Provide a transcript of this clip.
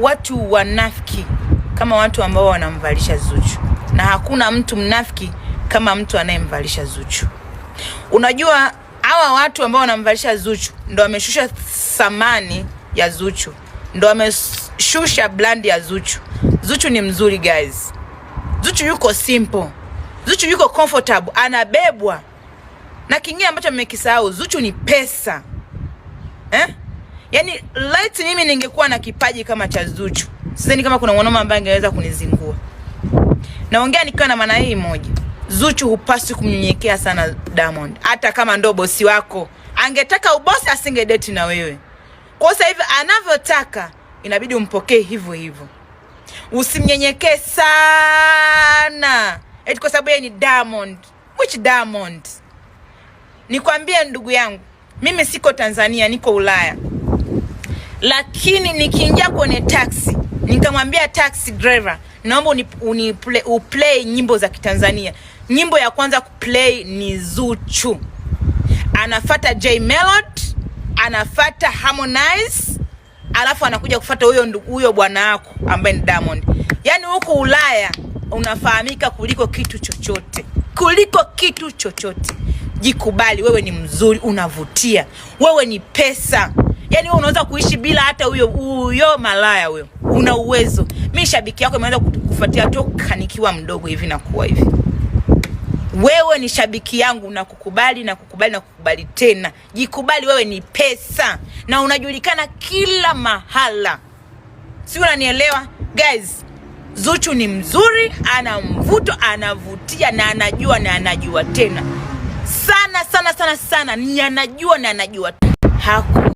watu wanafiki kama watu ambao wanamvalisha Zuchu, na hakuna mtu mnafiki kama mtu anayemvalisha Zuchu. Unajua hawa watu ambao wanamvalisha Zuchu ndo wameshusha thamani ya Zuchu, ndo wameshusha brand ya Zuchu. Zuchu ni mzuri guys. Zuchu yuko simple. Zuchu yuko comfortable, anabebwa. Na kingine ambacho mmekisahau, Zuchu ni pesa. Yaani light mimi ningekuwa na kipaji kama cha Zuchu, sidhani kama kuna mwanaume ambaye angeweza kunizingua. Naongea nikiwa na maana hii moja. Zuchu hupaswi kumnyenyekea sana Diamond. Hata kama ndo bosi wako, angetaka ubosi asingedate na wewe. Kwa sasa hivi anavyotaka inabidi umpokee hivyo hivyo. Usimnyenyekee sana eti kwa sababu yeye ni Diamond. Which Diamond? Nikwambie ndugu yangu, mimi siko Tanzania, niko Ulaya. Lakini nikiingia kwenye taxi, nikamwambia taxi driver, naomba uplay nyimbo za Kitanzania. Nyimbo ya kwanza kuplay ni Zuchu. Anafuata J Melody, anafuata Harmonize, alafu anakuja kufuata huyo bwana wako ambaye ni Diamond. Yaani huko Ulaya unafahamika kuliko kitu chochote. Kuliko kitu chochote. Jikubali, wewe ni mzuri, unavutia. Wewe ni pesa. Yaani wewe unaweza kuishi bila hata huyo malaya huyo. Una uwezo. Mimi shabiki yako nimeanza kukufuatia toka nikiwa mdogo hivi na kuwa hivi. Wewe ni shabiki yangu, nakukubali na kukubali tena. Jikubali, wewe ni pesa na unajulikana kila mahala. Si unanielewa? Guys, Zuchu ni mzuri, ana mvuto, anavutia na anajua tena. Sana, ni anajua na anajua.